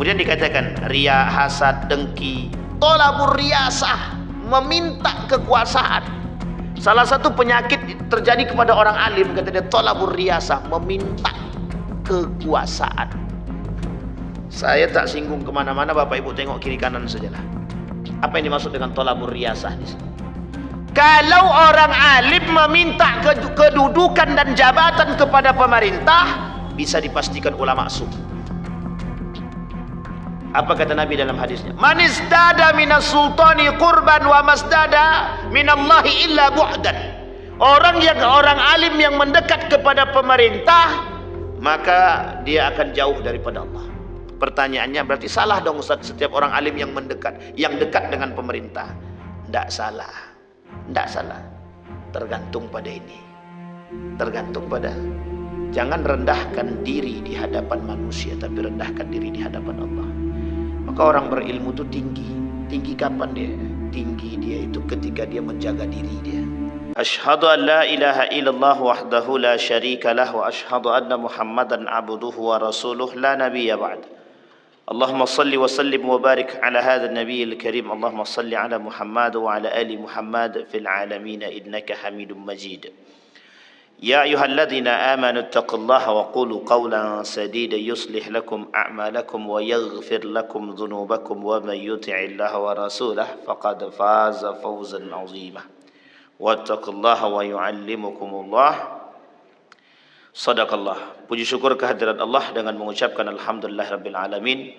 Kemudian dikatakan riya, hasad, dengki, tolabur riyasah, meminta kekuasaan. Salah satu penyakit terjadi kepada orang alim, kata dia, tolabur riyasah, meminta kekuasaan. Saya tak singgung kemana-mana, Bapak Ibu tengok kiri kanan sajalah. Apa yang dimaksud dengan tolabur riyasah di sini? Kalau orang alim meminta kedudukan dan jabatan kepada pemerintah, bisa dipastikan ulama su. Apa kata Nabi dalam hadisnya? Man isdada minas sultani qurban wa masdada minallahi illa bu'dan. Orang alim yang mendekat kepada pemerintah, maka dia akan jauh daripada Allah. Pertanyaannya, berarti salah dong Ustaz setiap orang alim yang mendekat, yang dekat dengan pemerintah? Tidak salah. Tidak salah, tergantung pada ini, tergantung pada, jangan rendahkan diri di hadapan manusia, tapi rendahkan diri di hadapan Allah. Maka orang berilmu itu tinggi kapan dia? Tinggi dia itu ketika dia menjaga diri dia. Asyhadu an la ilaha illallah wahdahu la syarika lah, wa asyhadu anna Muhammadan abduhu wa rasuluh la nabiyya ba'd. اللهم صل وسلم وبارك على هذا النبي الكريم. اللهم صل على محمد وعلى آل محمد في العالمين إنك حميد مجيد. يا أيها الذين آمنوا اتقوا الله وقولوا قولا سديدا يصلح لكم أعمالكم ويغفر لكم ذنوبكم ومن يطع الله ورسوله فقد فاز فوزا عظيما. واتقوا الله ويعلمكم الله. Sadaqallah. Puji syukur kehadirat Allah dengan mengucapkan alhamdulillahirabbil alamin.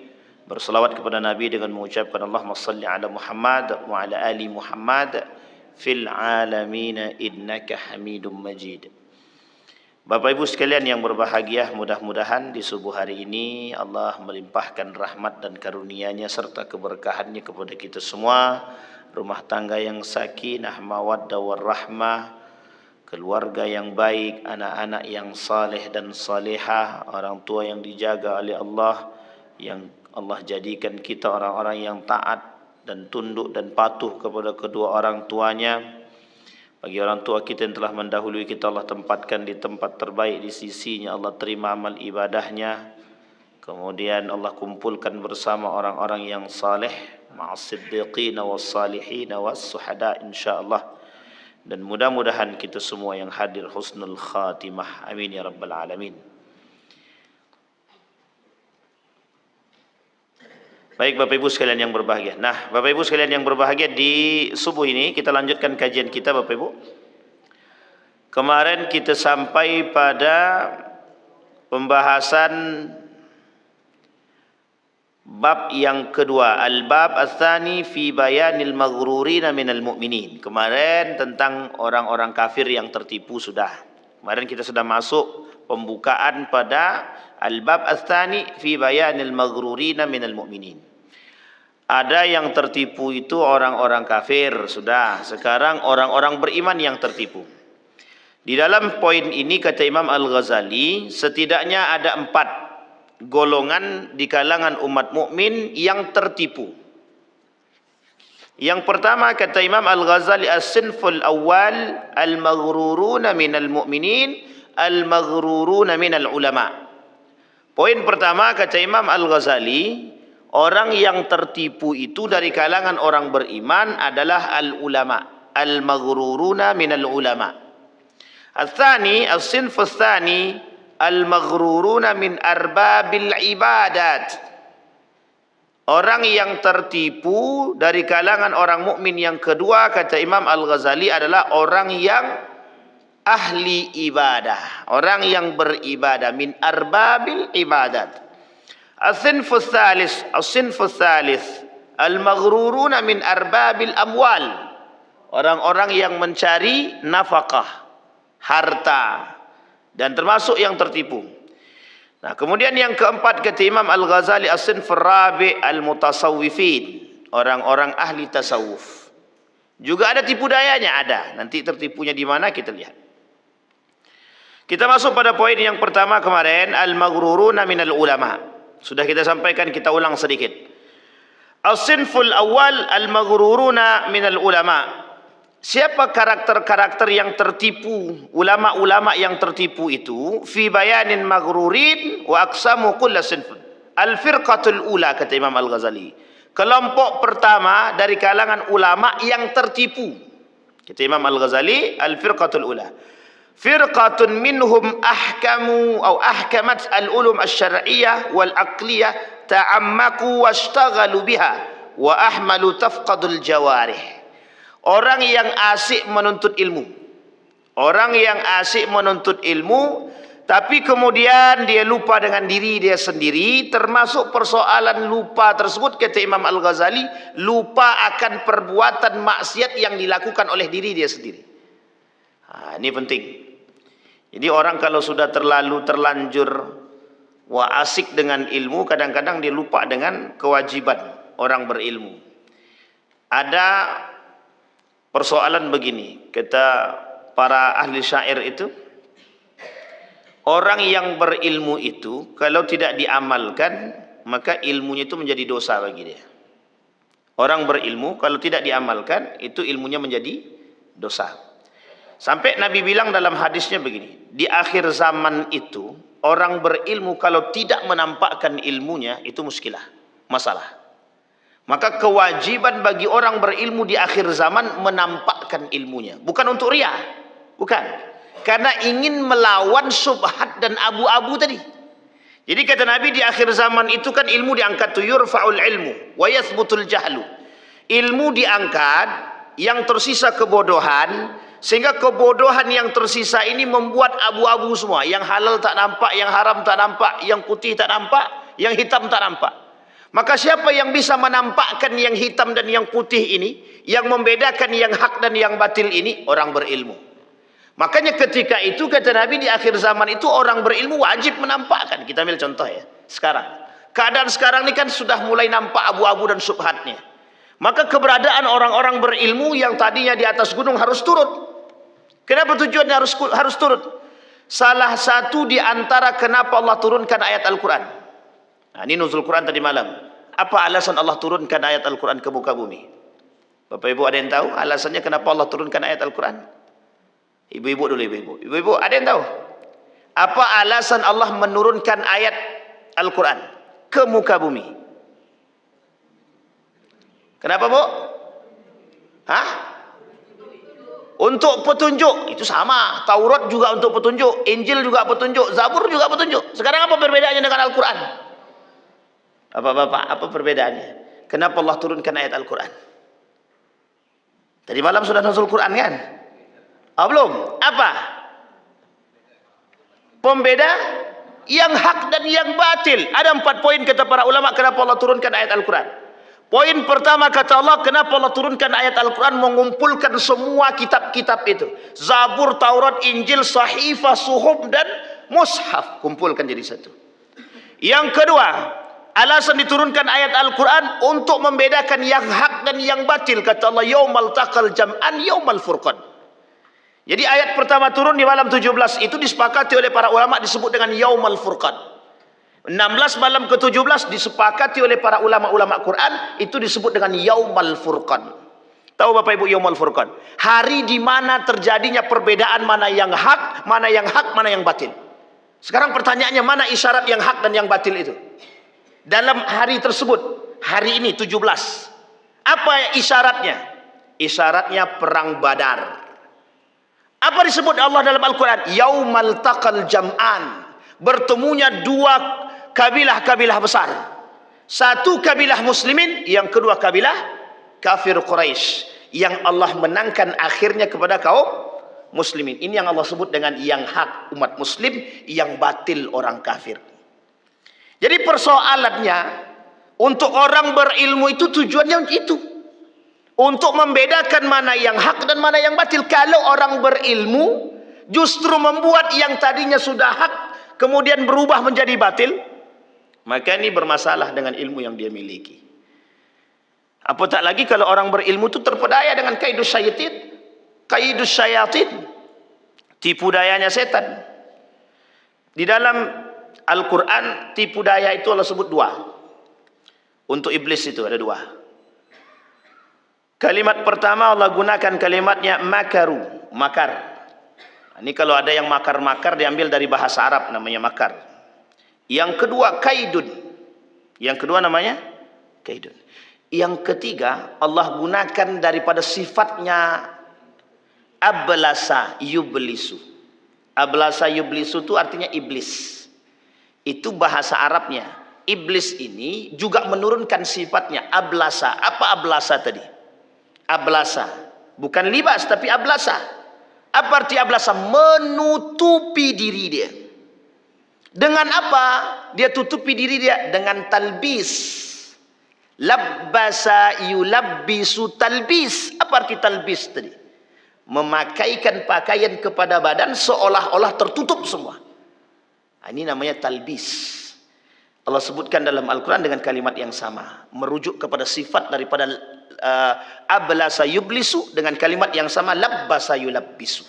Berselawat kepada Nabi dengan mengucapkan Allahumma salli ala Muhammad wa ala ali Muhammad fil alamin innaka Hamidum Majid. Bapak Ibu sekalian yang berbahagia, mudah-mudahan di subuh hari ini Allah melimpahkan rahmat dan karunia-Nya serta keberkahannya kepada kita semua. Rumah tangga yang sakinah, mawaddah warahmah, keluarga yang baik, anak-anak yang saleh dan salehah, orang tua yang dijaga oleh Allah, yang Allah jadikan kita orang-orang yang taat dan tunduk dan patuh kepada kedua orang tuanya. Bagi orang tua kita yang telah mendahului kita, Allah tempatkan di tempat terbaik di sisinya, Allah terima amal ibadahnya. Kemudian Allah kumpulkan bersama orang-orang yang saleh, ma'as siddiqina was salihina was suhada insyaallah. Dan mudah-mudahan kita semua yang hadir husnul khatimah. Amin ya rabbal alamin. Baik Bapak Ibu sekalian yang berbahagia. Nah, Bapak Ibu sekalian yang berbahagia, di subuh ini kita lanjutkan kajian kita Bapak Ibu. Kemarin kita sampai pada pembahasan bab yang kedua, al-bab ats-tsani fi bayanil maghrurina minal mu'minin. Kemarin tentang orang-orang kafir yang tertipu sudah. Kemarin kita sudah masuk pembukaan pada al-bab ats-tsani fi bayanil maghrurina minal mu'minin. Ada yang tertipu itu orang-orang kafir sudah. Sekarang orang-orang beriman yang tertipu. Di dalam poin ini kata Imam Al-Ghazali, setidaknya ada 4 golongan di kalangan umat mukmin yang tertipu. Yang pertama kata Imam Al-Ghazali, as-sinful awal al-maghruruna minal mu'minin al-maghruruna minal ulama. Poin pertama kata Imam Al-Ghazali, orang yang tertipu itu dari kalangan orang beriman adalah al-ulama, al-maghruruna minal ulama. Al-thani, as-sinfus thani al-maghruruna min arbabil ibadat. Orang yang tertipu dari kalangan orang mukmin yang kedua kata Imam Al-Ghazali adalah orang yang ahli ibadah, orang yang beribadah, min arbabil ibadat. As-sinfus thalith al-maghruruna min arbabil amwal. Orang-orang yang mencari nafkah, harta, dan termasuk yang tertipu. Nah, kemudian yang keempat kata Imam Al-Ghazali, as-sinfur rabi' al-mutasawwifin, orang-orang ahli tasawuf. Juga ada tipu dayanya, ada. Nanti tertipunya di mana kita lihat. Kita masuk pada poin yang pertama kemarin, al-maghruruna minal ulama. Sudah kita sampaikan, kita ulang sedikit. As-sinful awal al-maghruruna minal ulama. Siapa karakter-karakter yang tertipu, ulama-ulama yang tertipu itu? Fi bayanin maghrurin wa aqsamu kulla sinfun. Al-firqatul ula, kata Imam Al-Ghazali, kelompok pertama dari kalangan ulama yang tertipu. Kata Imam Al-Ghazali, al-firqatul ula, firqatun minhum ahkamu atau ahkamat al-ulum asy-syar'iyyah wal aqliyah ta'ammaku washtaghalu biha wa ahmalu tafqadul jawarih. Orang yang asik menuntut ilmu, orang yang asik menuntut ilmu, tapi kemudian dia lupa dengan diri dia sendiri, termasuk persoalan lupa tersebut, kata Imam Al-Ghazali, lupa akan perbuatan maksiat yang dilakukan oleh diri dia sendiri. Ini penting. Jadi orang kalau sudah terlanjur asik dengan ilmu, kadang-kadang dia lupa dengan kewajiban orang berilmu. Ada persoalan begini, kata para ahli syair itu, orang yang berilmu itu kalau tidak diamalkan, maka ilmunya itu menjadi dosa bagi dia. Orang berilmu kalau tidak diamalkan, itu ilmunya menjadi dosa. Sampai Nabi bilang dalam hadisnya begini, di akhir zaman itu orang berilmu kalau tidak menampakkan ilmunya, itu muskilah, masalah. Maka kewajiban bagi orang berilmu di akhir zaman menampakkan ilmunya, bukan untuk riya, bukan, karena ingin melawan subhat dan abu-abu tadi. Jadi kata Nabi, di akhir zaman itu kan ilmu diangkat, tu yurfa'ul ilmu wa yathbutul jahlu. Ilmu diangkat, yang tersisa kebodohan, sehingga kebodohan yang tersisa ini membuat abu-abu semua. Yang halal tak nampak, yang haram tak nampak, yang putih tak nampak, yang hitam tak nampak. Maka siapa yang bisa menampakkan yang hitam dan yang putih ini, yang membedakan yang hak dan yang batil ini? Orang berilmu. Makanya ketika itu kata Nabi, di akhir zaman itu orang berilmu wajib menampakkan. Kita ambil contoh ya, sekarang. Keadaan sekarang ini kan sudah mulai nampak abu-abu dan subhatnya. Maka keberadaan orang-orang berilmu yang tadinya di atas gunung harus turun. Kenapa tujuannya harus turun? Salah satu di antara kenapa Allah turunkan ayat Al-Quran. Nah, ini nuzul Quran tadi malam. Apa alasan Allah turunkan ayat Al-Quran ke muka bumi? Bapak Ibu ada yang tahu alasannya kenapa Allah turunkan ayat Al-Quran? Ibu-ibu dulu, ibu-ibu. Ibu-ibu ada yang tahu? Apa alasan Allah menurunkan ayat Al-Quran ke muka bumi? Kenapa, Bu? Hah? Untuk petunjuk. Itu sama. Taurat juga untuk petunjuk, Injil juga petunjuk, Zabur juga petunjuk. Sekarang apa perbedaannya dengan Al-Quran? Bapak-bapak, apa perbedaannya? Kenapa Allah turunkan ayat Al-Quran? Tadi malam sudah nuzul Quran kan? Belum. Apa? Pembeda yang hak dan yang batil. Ada 4 poin kata para ulama kenapa Allah turunkan ayat Al-Quran. Poin pertama kata Allah, kenapa Allah turunkan ayat Al-Quran, mengumpulkan semua kitab-kitab itu. Zabur, Taurat, Injil, Sahifah, Suhuf dan Mushaf. Kumpulkan jadi satu. Yang kedua, alasan diturunkan ayat Al-Quran untuk membedakan yang hak dan yang batil. Kata Allah, yaumal taqal jam'an yaumal furqan. Jadi ayat pertama turun di malam 17 itu disepakati oleh para ulama disebut dengan yaumal furqan. 16 malam ke-17 disepakati oleh para ulama-ulama Quran itu disebut dengan yaumal furqan. Tahu Bapak Ibu yaumal furqan? Hari di mana terjadinya perbedaan mana yang hak, mana yang hak, mana yang batil. Sekarang pertanyaannya, mana isyarat yang hak dan yang batil itu? Dalam hari tersebut, hari ini 17. Apa isyaratnya? Isyaratnya perang Badar. Apa disebut Allah dalam Al-Quran? Yaumal taqal jam'an. Bertemunya 2 kabilah-kabilah besar. Satu kabilah muslimin, yang kedua kabilah kafir Quraisy, yang Allah menangkan akhirnya kepada kaum muslimin. Ini yang Allah sebut dengan yang hak umat muslim, yang batil orang kafir. Jadi persoalannya, untuk orang berilmu itu tujuannya itu, untuk membedakan mana yang hak dan mana yang batil. Kalau orang berilmu justru membuat yang tadinya sudah hak kemudian berubah menjadi batil, maka ini bermasalah dengan ilmu yang dia miliki. Apatah lagi kalau orang berilmu itu terpedaya dengan kaidus syayatin, tipu dayanya setan. Di dalam Al-Quran tipu daya itu Allah sebut 2. Untuk iblis itu ada 2. Kalimat pertama Allah gunakan kalimatnya makaru, makar. Ini kalau ada yang makar-makar diambil dari bahasa Arab, namanya makar. Yang kedua kaidun. Yang kedua namanya kaidun. Yang ketiga, Allah gunakan daripada sifatnya ablasa yublisu. Ablasa yublisu itu artinya iblis. Itu bahasa Arabnya. Iblis ini juga menurunkan sifatnya ablasa. Apa ablasa tadi? Ablasa. Bukan libas tapi ablasa. Apa arti ablasa? Menutupi diri dia. Dengan apa dia tutupi diri dia? Dengan talbis. Labbasa yulabbisu talbis. Apa arti talbis tadi? Memakaikan pakaian kepada badan seolah-olah tertutup semua. Ini namanya talbis. Allah sebutkan dalam Al-Quran dengan kalimat yang sama. Merujuk kepada sifat daripada ablasa yublisu dengan kalimat yang sama labbasa yulabbisu.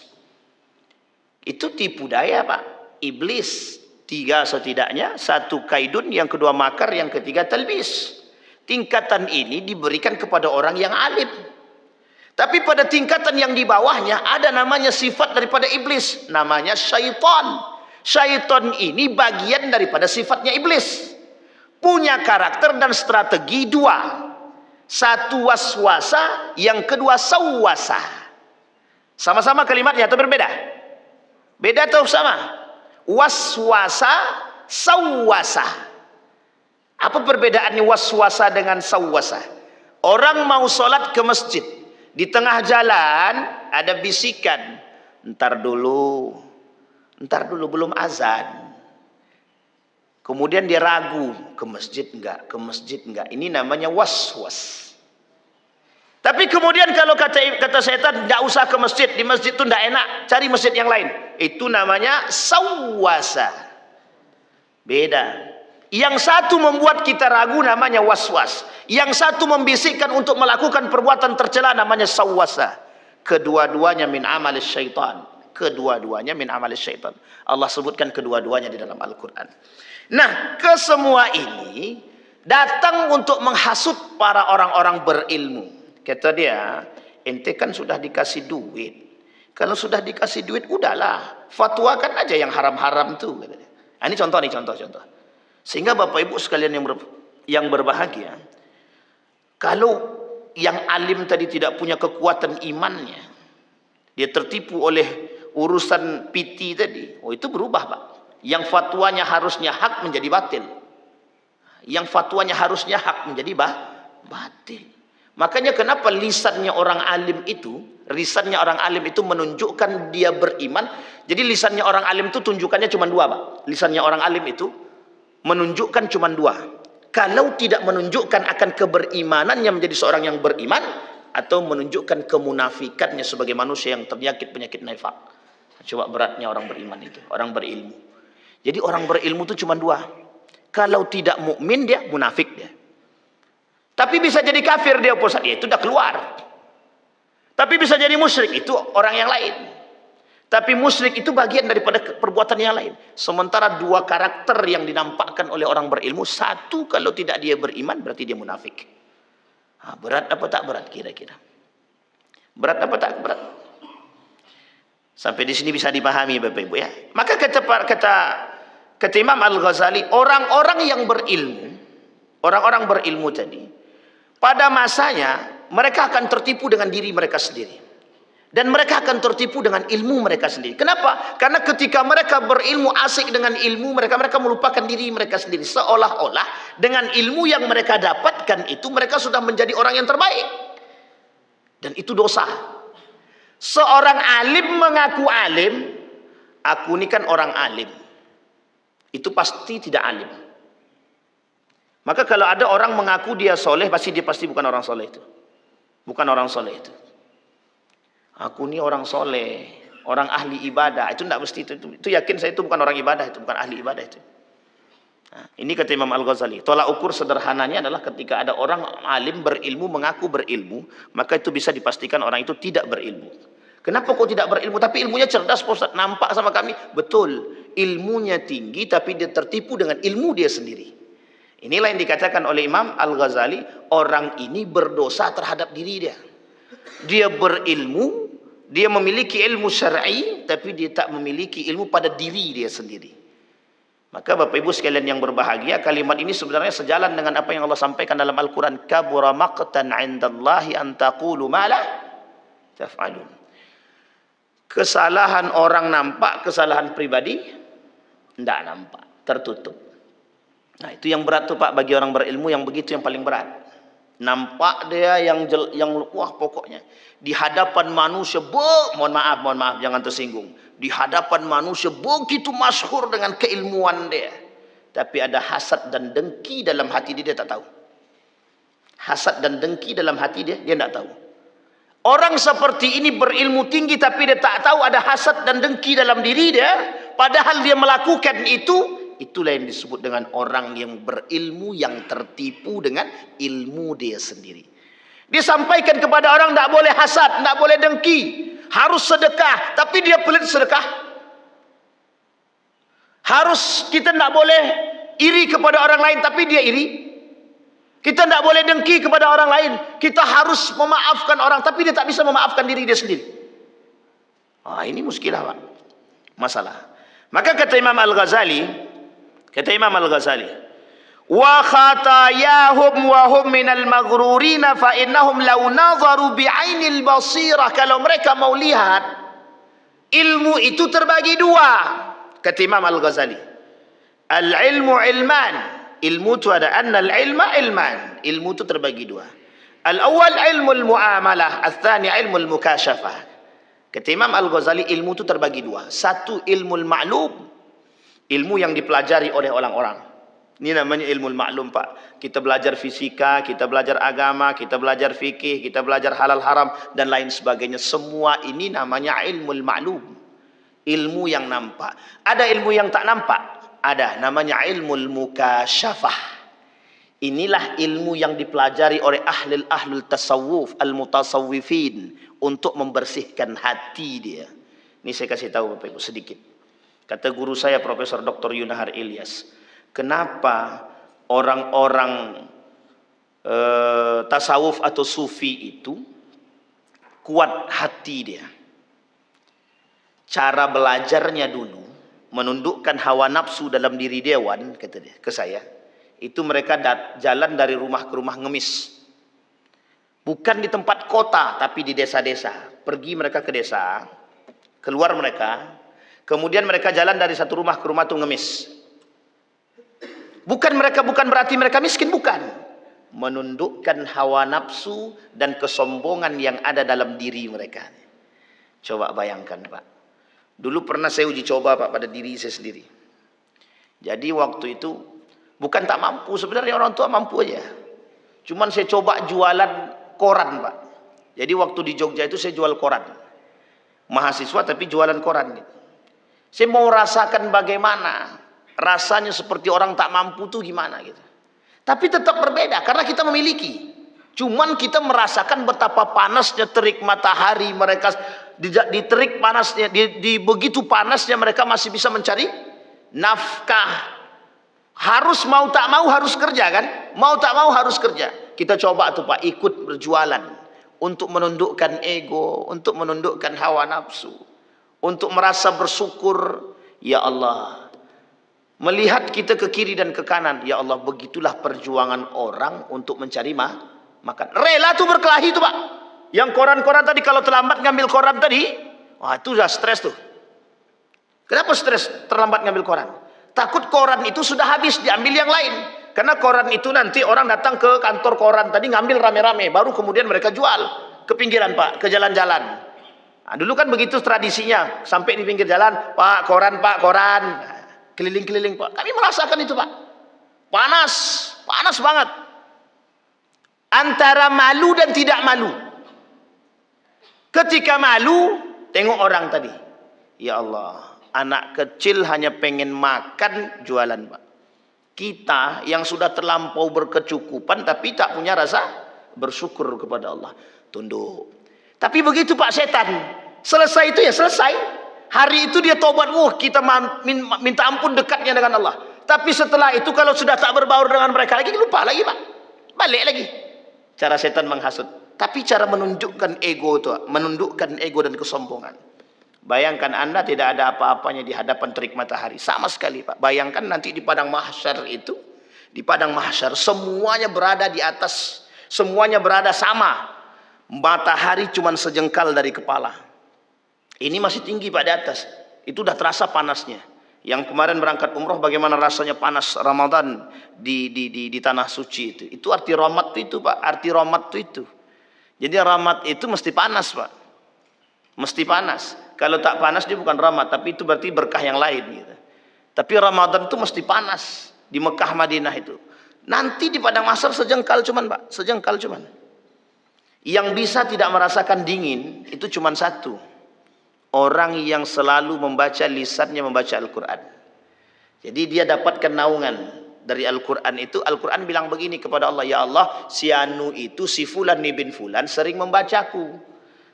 Itu tipu daya Pak. Iblis. 3 setidaknya. 1 kaidun, yang kedua makar, yang ketiga talbis. Tingkatan ini diberikan kepada orang yang alim. Tapi pada tingkatan yang di bawahnya ada namanya sifat daripada iblis. Namanya syaitan. Syaitan ini bagian daripada sifatnya iblis. Punya karakter dan strategi 2. 1 waswasa, yang kedua sawwasa. Sama-sama kalimatnya atau berbeda? Beda atau sama? Waswasa, sawwasa. Apa perbedaannya waswasa dengan sawwasa? Orang mau sholat ke masjid, di tengah jalan ada bisikan, ntar dulu belum azan. Kemudian dia ragu, ke masjid enggak, ke masjid enggak. Ini namanya waswas. Tapi kemudian kalau kata setan, enggak usah ke masjid, di masjid itu enggak enak, cari masjid yang lain. Itu namanya sawwasa. Beda. Yang satu membuat kita ragu namanya waswas. Yang satu membisikkan untuk melakukan perbuatan tercela namanya sawwasa. Kedua-duanya min amalis syaitan. Kedua-duanya min amalis syaitan. Allah sebutkan kedua-duanya di dalam Al-Quran. Nah, kesemua ini datang untuk menghasut para orang-orang berilmu. Kata dia, ente kan sudah dikasih duit. Kalau sudah dikasih duit, udahlah. Fatwakan aja yang haram-haram tuh. Ini contoh nih, contoh. Sehingga Bapak Ibu sekalian yang berbahagia, kalau yang alim tadi tidak punya kekuatan imannya, dia tertipu oleh urusan piti tadi, itu berubah Pak. Yang fatwanya harusnya hak menjadi batil. Yang fatwanya harusnya hak menjadi batil. Makanya kenapa lisannya orang alim itu menunjukkan dia beriman. Jadi lisannya orang alim itu tunjukkannya cuma 2 Pak. Lisannya orang alim itu menunjukkan cuma 2. Kalau tidak menunjukkan akan keberimanannya menjadi seorang yang beriman, atau menunjukkan kemunafikannya sebagai manusia yang terjangkit penyakit nifaq. Coba beratnya orang beriman itu, orang berilmu. Jadi orang berilmu itu cuma 2. Kalau tidak mukmin dia munafik dia. Tapi bisa jadi kafir dia Ustaz, itu udah keluar. Tapi bisa jadi musyrik, itu orang yang lain. Tapi musyrik itu bagian daripada perbuatan yang lain. Sementara 2 karakter yang dinampakkan oleh orang berilmu, 1 kalau tidak dia beriman berarti dia munafik. Berat apa tak berat kira-kira? Berat apa tak berat? Sampai di sini bisa dipahami Bapak Ibu ya. Maka kata Imam Al-Ghazali, orang-orang berilmu tadi, pada masanya mereka akan tertipu dengan diri mereka sendiri. Dan mereka akan tertipu dengan ilmu mereka sendiri. Kenapa? Karena ketika mereka berilmu, asik dengan ilmu mereka melupakan diri mereka sendiri. Seolah-olah dengan ilmu yang mereka dapatkan itu mereka sudah menjadi orang yang terbaik. Dan itu dosa. Seorang alim mengaku alim, aku ini kan orang alim. Itu pasti tidak alim. Maka kalau ada orang mengaku dia soleh, pasti bukan orang soleh itu. Bukan orang soleh itu. Aku ini orang soleh, orang ahli ibadah. Itu tidak mesti itu yakin saya itu bukan orang ibadah, itu bukan ahli ibadah itu. Nah, ini kata Imam Al-Ghazali. Tolak ukur sederhananya adalah ketika ada orang alim berilmu mengaku berilmu, maka itu bisa dipastikan orang itu tidak berilmu. Kenapa kok tidak berilmu? Tapi ilmunya cerdas, Ustaz. Nampak sama kami. Betul, ilmunya tinggi, tapi dia tertipu dengan ilmu dia sendiri. Inilah yang dikatakan oleh Imam Al-Ghazali, orang ini berdosa terhadap diri dia. Dia berilmu, dia memiliki ilmu syar'i, tapi dia tak memiliki ilmu pada diri dia sendiri. Maka Bapak Ibu sekalian yang berbahagia, kalimat ini sebenarnya sejalan dengan apa yang Allah sampaikan dalam Al-Quran. Kabura maqtan 'indallahi an taqulu ma la taf'alun. Kesalahan orang nampak, kesalahan pribadi tidak nampak, tertutup. Nah itu yang berat tuh Pak, bagi orang berilmu yang begitu yang paling berat. Nampak dia yang wah pokoknya di hadapan manusia, mohon maaf jangan tersinggung. Di hadapan manusia begitu masyhur dengan keilmuan dia. Tapi ada hasad dan dengki dalam hati dia tak tahu. Hasad dan dengki dalam hati dia tak tahu. Orang seperti ini berilmu tinggi tapi dia tak tahu ada hasad dan dengki dalam diri dia. Padahal dia melakukan itu. Itulah yang disebut dengan orang yang berilmu yang tertipu dengan ilmu dia sendiri. Dia sampaikan kepada orang tak boleh hasad, tak boleh dengki. Harus sedekah, tapi dia pelit sedekah. Harus kita tak boleh iri kepada orang lain, tapi dia iri. Kita tak boleh dengki kepada orang lain. Kita harus memaafkan orang, tapi dia tak bisa memaafkan diri dia sendiri. Ini muskilah Pak. Masalah. Maka kata Imam Al-Ghazali, wa khatayahum wa hum minal maghrurina fa innahum law nadharu bi'ainil basirah, kalau mereka mau lihat ilmu itu terbagi dua. Kata Imam Al-Ghazali, al-ilmu ilman, ilmu itu ada annal ilma ilman, ilmu itu terbagi dua. Al-awwal ilmu al-muamalah, al-thani ilmu al-mukashafah. Kata Imam Al-Ghazali, ilmu itu terbagi dua. Satu ilmu al-ma'lum, ilmu yang dipelajari oleh orang-orang. Ini namanya ilmu maklum Pak. Kita belajar fisika, kita belajar agama, kita belajar fikih, kita belajar halal haram dan lain sebagainya. Semua ini namanya ilmu maklum. Ilmu yang nampak. Ada ilmu yang tak nampak. Ada, namanya ilmu mukasyafah. Inilah ilmu yang dipelajari oleh ahlul tasawuf, al-mutasawwifin, untuk membersihkan hati dia. Ini saya kasih tahu Bapak Ibu sedikit. Kata guru saya Profesor Dr. Yunahar Ilyas, kenapa orang-orang tasawuf atau sufi itu kuat hati dia? Cara belajarnya dulu menundukkan hawa nafsu dalam diri dewan, kata dia ke saya, itu mereka jalan dari rumah ke rumah ngemis. Bukan di tempat kota, tapi di desa-desa. Pergi mereka ke desa, keluar mereka, kemudian mereka jalan dari satu rumah ke rumah itu ngemis. Bukan berarti mereka miskin, bukan. Menundukkan hawa nafsu dan kesombongan yang ada dalam diri mereka. Coba bayangkan Pak. Dulu pernah saya uji coba Pak pada diri saya sendiri. Jadi waktu itu bukan tak mampu, sebenarnya orang tua mampu aja. Cuman saya coba jualan koran Pak. Jadi waktu di Jogja itu saya jual koran. Mahasiswa tapi jualan koran. Saya mau rasakan bagaimana rasanya seperti orang tak mampu tuh gimana gitu. Tapi tetap berbeda karena kita memiliki. Cuman kita merasakan betapa panasnya terik matahari mereka, di terik panasnya, di begitu panasnya mereka masih bisa mencari nafkah. Harus mau tak mau harus kerja kan? Mau tak mau harus kerja. Kita coba tuh Pak ikut berjualan untuk menundukkan ego, untuk menundukkan hawa nafsu, untuk merasa bersyukur. Ya Allah, melihat kita ke kiri dan ke kanan, ya Allah, begitulah perjuangan orang untuk mencari makan. Rela tuh berkelahi tuh Pak. Yang koran-koran tadi, kalau terlambat ngambil koran tadi, wah itu udah stres tuh. Kenapa stres terlambat ngambil koran? Takut koran itu sudah habis, diambil yang lain. Karena koran itu nanti orang datang ke kantor koran tadi ngambil rame-rame, baru kemudian mereka jual ke pinggiran Pak, ke jalan-jalan. Nah, dulu kan begitu tradisinya, sampai di pinggir jalan, Pak koran, keliling-keliling Pak. Kami merasakan itu Pak. Panas banget. Antara malu dan tidak malu. Ketika malu, tengok orang tadi. Ya Allah, anak kecil hanya pengen makan, jualan Pak. Kita yang sudah terlampau berkecukupan tapi tak punya rasa bersyukur kepada Allah, tunduk. Tapi begitu Pak setan selesai itu ya selesai. Hari itu dia tobat, kita minta ampun dekatnya dengan Allah. Tapi setelah itu kalau sudah tak berbaur dengan mereka lagi, lupa lagi Pak, balik lagi. Cara setan menghasut. Tapi cara menunjukkan ego itu, menundukkan ego dan kesombongan. Bayangkan Anda tidak ada apa-apanya di hadapan terik matahari. Sama sekali Pak. Bayangkan nanti di padang mahsyar itu. Di padang mahsyar semuanya berada di atas. Semuanya berada sama. Matahari cuma sejengkal dari kepala. Ini masih tinggi Pak di atas. Itu udah terasa panasnya. Yang kemarin berangkat umroh bagaimana rasanya panas Ramadan di tanah suci itu. Itu arti rahmat itu Pak. Arti rahmat itu. Jadi rahmat itu mesti panas Pak. Mesti panas. Kalau tak panas dia bukan rahmat, tapi itu berarti berkah yang lain gitu. Tapi Ramadan itu mesti panas di Mekah Madinah itu. Nanti di padang mahsyar sejengkal cuman Pak, sejengkal cuman. Yang bisa tidak merasakan dingin itu cuman satu. Orang yang selalu membaca lisannya membaca Al-Qur'an. Jadi dia dapatkan naungan dari Al-Qur'an itu. Al-Qur'an bilang begini kepada Allah, ya Allah, si Anu itu si Fulan bin Fulan sering membacaku.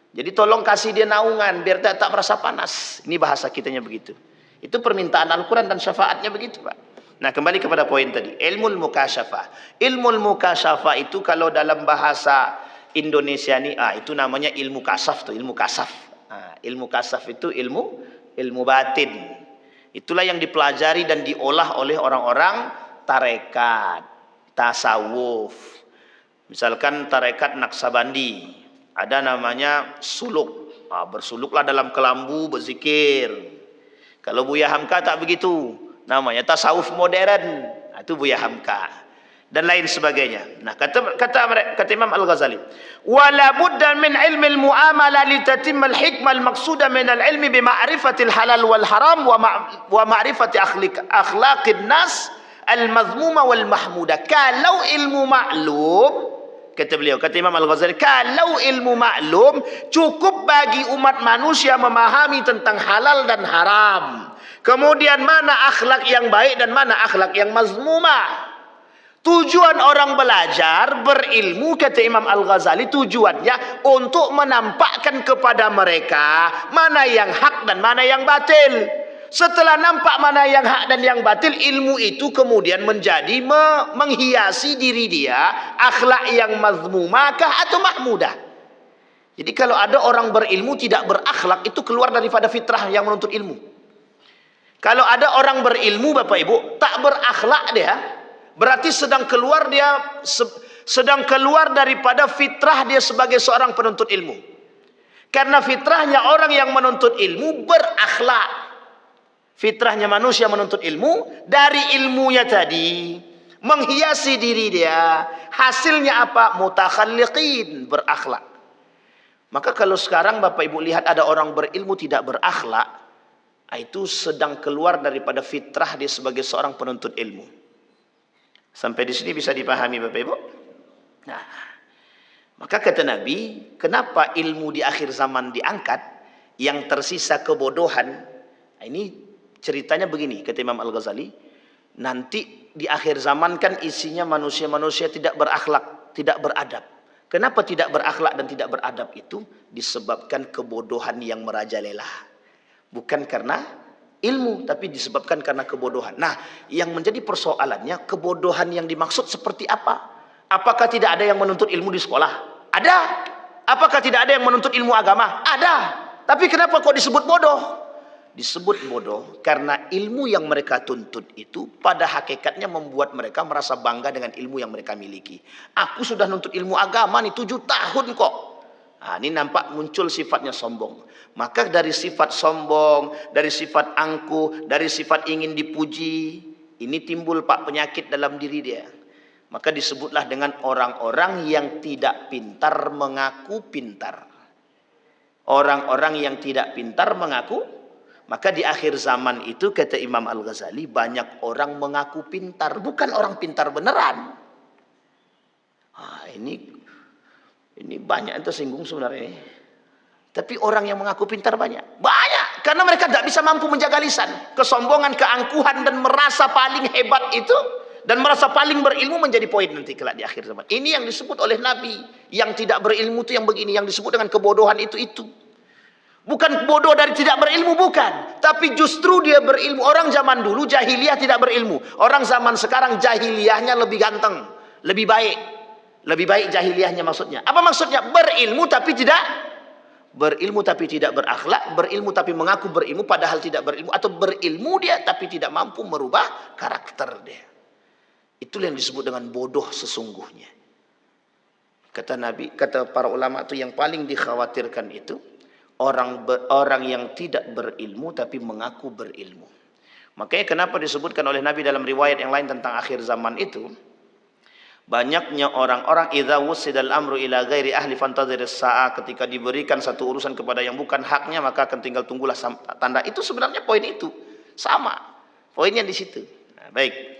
Jadi tolong kasih dia naungan biar tak merasa panas. Ini bahasa kitanya begitu. Itu permintaan Al-Quran dan syafaatnya begitu Pak. Nah kembali kepada poin tadi. Ilmul mukasyafah. Ilmul mukasyafah itu kalau dalam bahasa Indonesia ini, itu namanya ilmu kasaf tuh, ilmu kasaf. Ilmu kasaf itu ilmu batin. Itulah yang dipelajari dan diolah oleh orang-orang tarekat, tasawuf. Misalkan tarekat Naksabandi. Ada namanya suluk. Bersuluklah dalam kelambu, berzikir. Kalau Buya Hamka tak begitu. Namanya tasawuf modern. Itu Buya Hamka. Dan lain sebagainya. Nah, kata Imam Al-Ghazali. Wala budda min ilmi al-mu'amala li tatimma al-hikmah al-maqsuda min al-ilmi bi ma'rifati al-halal wal haram wa ma'rifati akhlaqin nas al-mazmuma wal mahmuda. Kalau ilmu maklum, kata beliau, kata Imam Al-Ghazali, kalau ilmu maklum cukup bagi umat manusia memahami tentang halal dan haram. Kemudian mana akhlak yang baik dan mana akhlak yang mazmumah. Tujuan orang belajar berilmu, kata Imam Al-Ghazali, tujuannya untuk menampakkan kepada mereka mana yang hak dan mana yang batil. Setelah nampak mana yang hak dan yang batil, ilmu itu kemudian menjadi menghiasi diri dia, akhlak yang mazmumakah atau mahmudah. Jadi kalau ada orang berilmu tidak berakhlak, itu keluar daripada fitrah yang menuntut ilmu. Kalau ada orang berilmu Bapak Ibu tak berakhlak dia, berarti sedang keluar daripada fitrah dia sebagai seorang penuntut ilmu. Karena fitrahnya orang yang menuntut ilmu berakhlak. Fitrahnya manusia menuntut ilmu, dari ilmunya tadi menghiasi diri dia, hasilnya apa? Mutakhalliqin, berakhlak. Maka kalau sekarang Bapak Ibu lihat ada orang berilmu tidak berakhlak, itu sedang keluar daripada fitrah dia sebagai seorang penuntut ilmu. Sampai di sini bisa dipahami Bapak Ibu? Nah, maka kata Nabi, kenapa ilmu di akhir zaman diangkat, yang tersisa kebodohan? Ini ceritanya begini, kata Imam Al-Ghazali, nanti di akhir zaman kan isinya manusia-manusia tidak berakhlak, tidak beradab. Kenapa tidak berakhlak dan tidak beradab itu? Disebabkan kebodohan yang merajalela. Bukan karena ilmu, tapi disebabkan karena kebodohan. Nah, yang menjadi persoalannya, kebodohan yang dimaksud seperti apa? Apakah tidak ada yang menuntut ilmu di sekolah? Ada. Apakah tidak ada yang menuntut ilmu agama? Ada. Tapi kenapa kok disebut bodoh? Disebut bodoh karena ilmu yang mereka tuntut itu pada hakikatnya membuat mereka merasa bangga dengan ilmu yang mereka miliki. Aku sudah nuntut ilmu agama nih 7 tahun kok. Nah, ini nampak muncul sifatnya sombong. Maka dari sifat sombong, dari sifat angkuh, dari sifat ingin dipuji, ini timbul Pak penyakit dalam diri dia. Maka disebutlah dengan orang-orang yang tidak pintar mengaku pintar. Orang-orang yang tidak pintar mengaku. Maka di akhir zaman itu kata Imam Al-Ghazali, banyak orang mengaku pintar, bukan orang pintar beneran. Ini banyak yang tersinggung sebenarnya. Tapi orang yang mengaku pintar banyak. Karena mereka tidak bisa mampu menjaga lisan. Kesombongan, keangkuhan dan merasa paling hebat itu dan merasa paling berilmu menjadi poin nanti kelak di akhir zaman. Ini yang disebut oleh Nabi. Yang tidak berilmu itu yang begini, yang disebut dengan kebodohan itu. Bukan bodoh dari tidak berilmu, bukan. Tapi justru dia berilmu. Orang zaman dulu jahiliyah tidak berilmu. Orang zaman sekarang jahiliyahnya lebih ganteng, lebih baik. Lebih baik jahiliyahnya maksudnya. Apa maksudnya? Berilmu tapi tidak berilmu tapi tidak berakhlak, berilmu tapi mengaku berilmu padahal tidak berilmu, atau berilmu dia tapi tidak mampu merubah karakter dia. Itulah yang disebut dengan bodoh sesungguhnya. Kata Nabi, kata para ulama itu yang paling dikhawatirkan itu orang yang tidak berilmu tapi mengaku berilmu. Makanya kenapa disebutkan oleh Nabi dalam riwayat yang lain tentang akhir zaman itu, banyaknya orang-orang idza wusidal amru ila ghairi ahli fantadhiris sa'a, ketika diberikan satu urusan kepada yang bukan haknya maka akan tinggal tunggulah tanda. Itu sebenarnya poin itu sama, poinnya di situ. Nah, baik.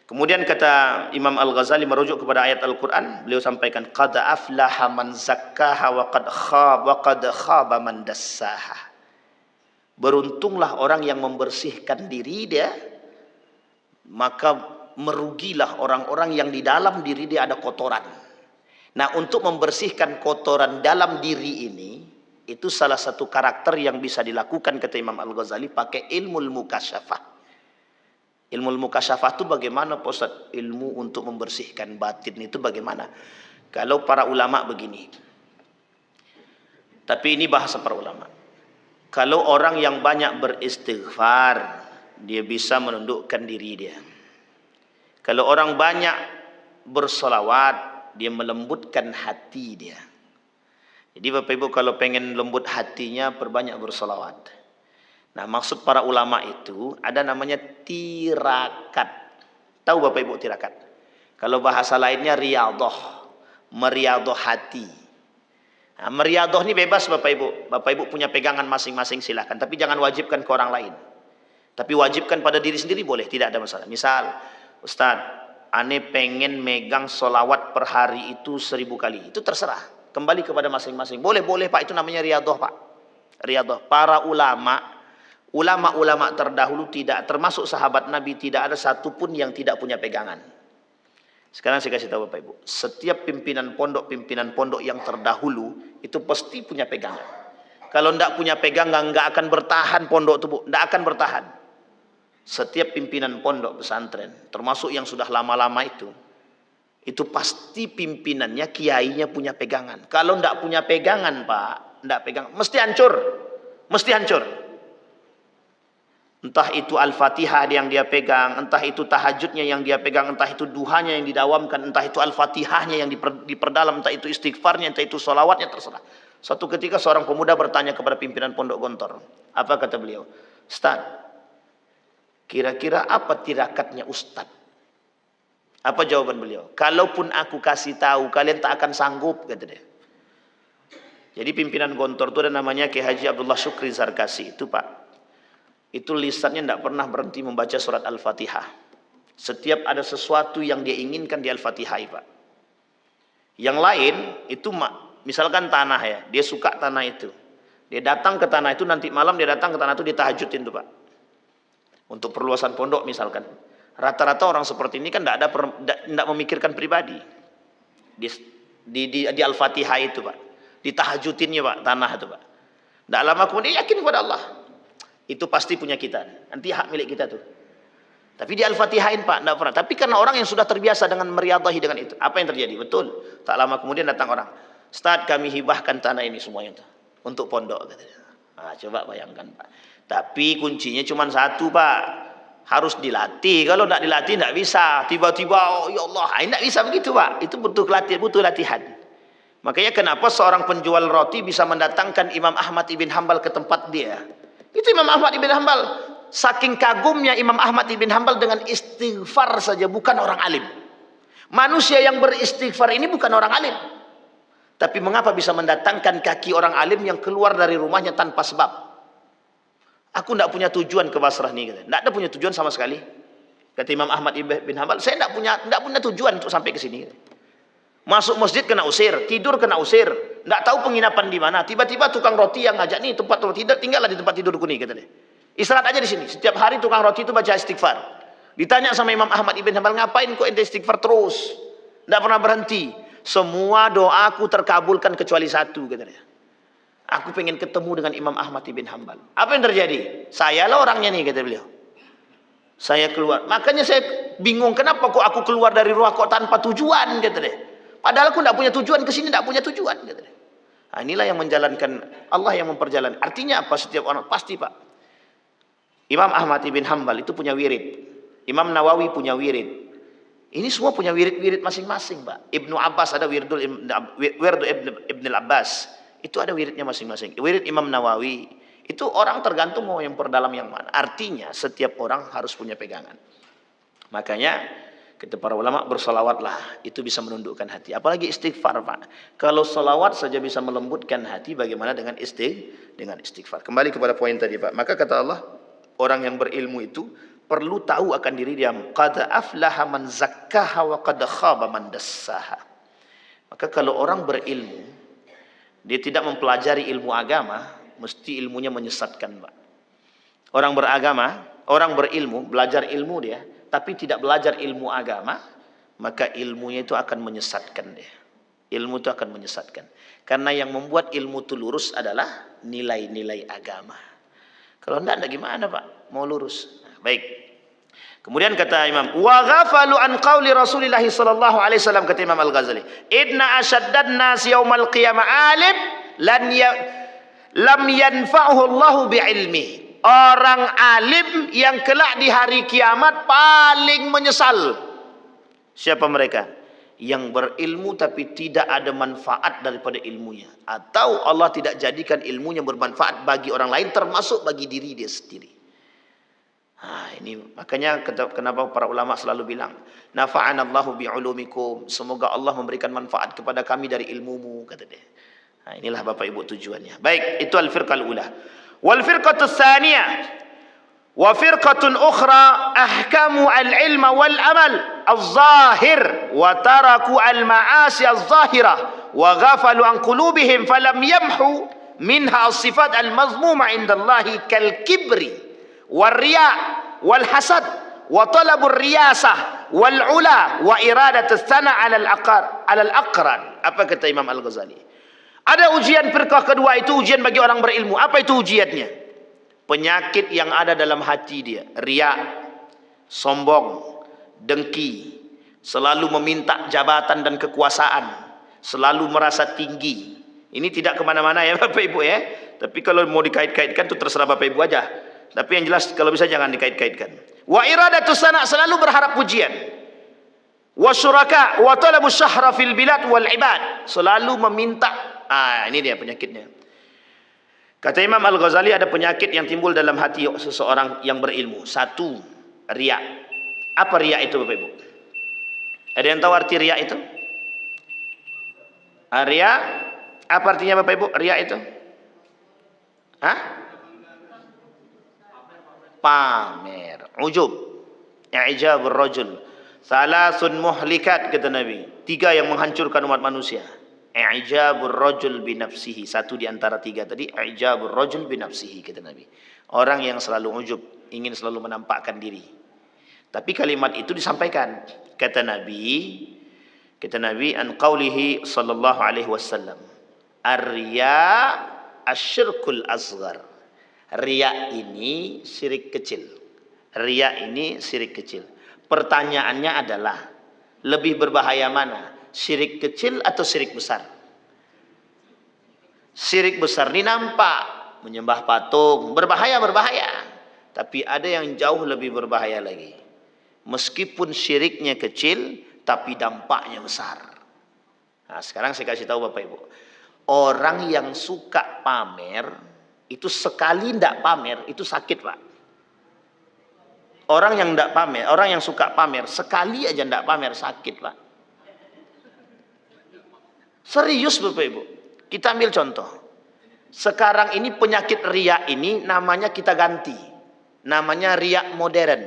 Kemudian kata Imam Al-Ghazali merujuk kepada ayat Al-Quran, beliau sampaikan qad aflaha man zakkaha wa qad khaba man dassaha. Beruntunglah orang yang membersihkan diri dia, maka merugilah orang-orang yang di dalam diri dia ada kotoran. Nah, untuk membersihkan kotoran dalam diri ini, itu salah satu karakter yang bisa dilakukan kata Imam Al-Ghazali pakai ilmu mukasyafah. Ilmu mukasyafah itu bagaimana Pak Ustaz? Ilmu untuk membersihkan batin itu bagaimana? Kalau para ulama begini. Tapi ini bahasa para ulama. Kalau orang yang banyak beristighfar, dia bisa menundukkan diri dia. Kalau orang banyak bersolawat, dia melembutkan hati dia. Jadi Bapak Ibu kalau pengen lembut hatinya, perbanyak bersolawat. Nah, maksud para ulama itu ada namanya tirakat. Tahu Bapak Ibu tirakat? Kalau bahasa lainnya riyadhah, meriadhah hati. Nah, meriadhah ini bebas Bapak Ibu. Bapak Ibu punya pegangan masing-masing silahkan. Tapi jangan wajibkan ke orang lain. Tapi wajibkan pada diri sendiri boleh, tidak ada masalah. Misal, Ustadz, ane pengen megang solawat per hari itu 1000 kali. Itu terserah. Kembali kepada masing-masing. Boleh Pak, itu namanya riyadhah Pak. Riyadhah. Para ulama terdahulu tidak, termasuk sahabat Nabi, tidak ada satupun yang tidak punya pegangan. Sekarang saya kasih tahu Bapak Ibu. Setiap pimpinan pondok yang terdahulu, itu pasti punya pegangan. Kalau tidak punya pegangan, nggak akan bertahan pondok itu, Bu. Nggak akan bertahan. Setiap pimpinan pondok pesantren, termasuk yang sudah lama-lama itu pasti pimpinannya, kiainya punya pegangan. Kalau tidak punya pegangan Pak, tidak pegang, mesti hancur. Mesti hancur. Entah itu Al-Fatihah yang dia pegang, entah itu tahajudnya yang dia pegang, entah itu duhanya yang didawamkan, entah itu Al-Fatihahnya yang diperdalam, entah itu istighfarnya, entah itu sholawatnya, terserah. Suatu ketika seorang pemuda bertanya kepada pimpinan pondok Gontor. Apa kata beliau? Ustaz, kira-kira apa tirakatnya Ustaz? Apa jawaban beliau? Kalaupun aku kasih tahu, kalian tak akan sanggup, kata dia. Jadi pimpinan Gontor itu ada namanya Kiai Haji Abdullah Syukri Zarkasi itu Pak. Itu lisannya tidak pernah berhenti membaca surat Al-Fatihah. Setiap ada sesuatu yang dia inginkan di Al-Fatihah Pak. Yang lain itu misalkan tanah ya, dia suka tanah itu. Dia datang ke tanah itu, nanti malam dia datang ke tanah itu ditahajudin tuh Pak. Untuk perluasan pondok misalkan. Rata-rata orang seperti ini kan tidak memikirkan pribadi. Di Al-Fatihah itu Pak. Ditahajudinnya Pak, tanah itu Pak. Tidak lama kemudian yakin kepada Allah. Itu pasti punya kita. Nanti hak milik kita tuh. Tapi di Al-Fatihain Pak, tidak pernah. Tapi karena orang yang sudah terbiasa dengan meriadahi dengan itu. Apa yang terjadi? Betul. Tak lama kemudian datang orang. Ustaz, kami hibahkan tanah ini semuanya tuh. Untuk pondok. Katanya. Nah, coba bayangkan Pak. Tapi kuncinya cuma satu Pak. Harus dilatih. Kalau tidak dilatih tidak bisa. Tiba-tiba, oh ya Allah. Tidak bisa begitu Pak. Itu butuh latihan. Makanya kenapa seorang penjual roti bisa mendatangkan Imam Ahmad ibn Hanbal ke tempat dia. Itu Imam Ahmad ibn Hanbal. Saking kagumnya Imam Ahmad ibn Hanbal dengan istighfar saja, bukan orang alim. Manusia yang beristighfar ini bukan orang alim. Tapi mengapa bisa mendatangkan kaki orang alim yang keluar dari rumahnya tanpa sebab? Aku tidak punya tujuan ke Basrah nih. Tidak ada punya tujuan sama sekali. Kata Imam Ahmad ibn Hanbal, saya tidak punya tujuan untuk sampai ke sini. Masuk masjid kena usir, tidur kena usir, tidak tahu penginapan di mana. Tiba-tiba tukang roti yang ngajak nih tempat roti, tinggallah di tempat tidurku nih, kata dia. Istirahat aja di sini. Setiap hari tukang roti itu baca istighfar. Ditanya sama Imam Ahmad ibn Hanbal, ngapain kok ente istighfar terus? Tidak pernah berhenti. Semua doaku terkabulkan kecuali satu, kata dia. Aku pengen ketemu dengan Imam Ahmad ibn Hanbal. Apa yang terjadi? Saya lah orangnya nih, kata beliau. Saya keluar. Makanya saya bingung kenapa kok aku keluar dari rumah kok tanpa tujuan, kata dia. Padahal aku tidak punya tujuan ke sini, tidak punya tujuan. Inilah yang menjalankan, Allah yang memperjalankan. Artinya apa? Setiap orang pasti, Pak. Imam Ahmad ibn Hanbal itu punya wirid. Imam Nawawi punya wirid. Ini semua punya wirid-wirid masing-masing, Pak. Ibnu Abbas ada wirdu Ibn Abbas. Itu ada wiridnya masing-masing. Wirid Imam Nawawi. Itu orang tergantung mau yang perdalam yang mana. Artinya setiap orang harus punya pegangan. Makanya kata para ulama, bersalawatlah. Itu bisa menundukkan hati. Apalagi istighfar, Pak. Kalau salawat saja bisa melembutkan hati, bagaimana dengan istighfar. Kembali kepada poin tadi, Pak. Maka kata Allah, orang yang berilmu itu perlu tahu akan diri dia. Qad aflaha man zakkaha wa qad khaba man dassaha. Maka kalau orang berilmu, dia tidak mempelajari ilmu agama, mesti ilmunya menyesatkan, Pak. Orang beragama, orang berilmu, belajar ilmu dia, tapi tidak belajar ilmu agama, maka ilmunya itu akan menyesatkan dia. Ilmu itu akan menyesatkan. Karena yang membuat ilmu itu lurus adalah nilai-nilai agama. Kalau enggak gimana, Pak? Mau lurus. Nah, baik. Kemudian kata Imam, wa ghafalu an qauli Rasulillah sallallahu alaihi wasallam, kata Imam Al-Ghazali, inna asyaddan nas yaumal qiyamah alim lam yanfa'uhu Allahu bi'ilmi. Orang alim yang kelak di hari kiamat paling menyesal. Siapa mereka? Yang berilmu tapi tidak ada manfaat daripada ilmunya, atau Allah tidak jadikan ilmunya bermanfaat bagi orang lain, termasuk bagi diri dia sendiri. Nah, ini makanya kenapa para ulama selalu bilang, nafa'anallahu bi'ulumikum, semoga Allah memberikan manfaat kepada kami dari ilmumu, kata dia. Nah, inilah Bapak Ibu tujuannya. Baik, itu al-firqah al-ula. Wal firqatu tsaniyah wa firqatun ukhra ahkamu al-ilma wal amal az-zahir wa taraku al-ma'asi az-zahirah wa ghafalu an qulubihim falam yamhu minha as-sifat al-mazmuma 'inda Allah kal kibri wal riya wal hasad wa talabur riyasah wal ula wa iradat as-sana' 'ala al-aqran. Apa kata Imam Al-Ghazali? Ada ujian firqah kedua, itu ujian bagi orang berilmu. Apa itu ujiannya? Penyakit yang ada dalam hati dia. Riya, sombong, dengki, selalu meminta jabatan dan kekuasaan, selalu merasa tinggi. Ini tidak kemana-mana ya Bapak Ibu ya. Tapi kalau mau dikait-kaitkan itu terserah Bapak Ibu aja. Tapi yang jelas kalau bisa jangan dikait-kaitkan. Wa iradatus sana', selalu berharap pujian. Wa syuraka wa talabu syahra fil bilad wal ibad, selalu meminta. Ini dia penyakitnya. Kata Imam Al-Ghazali, ada penyakit yang timbul dalam hati seseorang yang berilmu. Satu, riya. Apa riya itu Bapak Ibu? Ada yang tahu arti riya itu? Riya, apa artinya Bapak Ibu? Riya itu? Pamer, ujub, i'jabur rajul. Salasun muhlikat, kata Nabi. 3 yang menghancurkan umat manusia. I'jabur rajul binafsihi, satu di antara 3 tadi. I'jabur rajul binafsihi, kata Nabi. Orang yang selalu ujub, ingin selalu menampakkan diri. Tapi kalimat itu disampaikan. Kata Nabi an qaulihi sallallahu alaihi wasallam, ar-riya asyirkul asghar. Riya ini syirik kecil. Riya ini syirik kecil. Pertanyaannya adalah, lebih berbahaya mana? Syirik kecil atau syirik besar? Syirik besar ini nampak, menyembah patung, berbahaya. Tapi ada yang jauh lebih berbahaya lagi. Meskipun syiriknya kecil, tapi dampaknya besar. Nah, sekarang saya kasih tahu Bapak Ibu. Orang yang suka pamer, itu sekali tidak pamer, itu sakit Pak. Orang yang tidak pamer, orang yang suka pamer, sekali aja tidak pamer, sakit Pak. Serius Bapak Ibu. Kita ambil contoh. Sekarang ini penyakit riya ini namanya kita ganti. Namanya riya modern.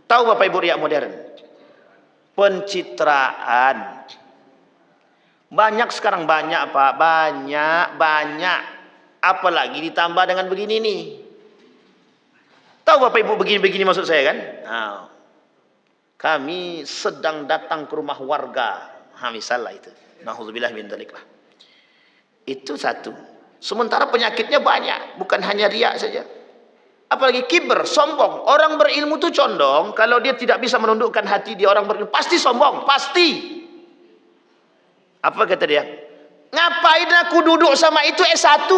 Tahu Bapak Ibu riya modern? Pencitraan. Banyak sekarang, banyak Pak. Banyak. Apalagi ditambah dengan begini nih. Tahu Bapak Ibu begini maksud saya kan? Nah, kami sedang datang ke rumah warga. Misalnya itu. Na'udzubillah min dzalik lah. Itu satu. Sementara penyakitnya banyak, bukan hanya riya saja. Apalagi kiber, sombong. Orang berilmu itu condong, kalau dia tidak bisa menundukkan hati dia, orang berilmu pasti sombong, pasti. Apa kata dia? Ngapain aku duduk sama itu S1?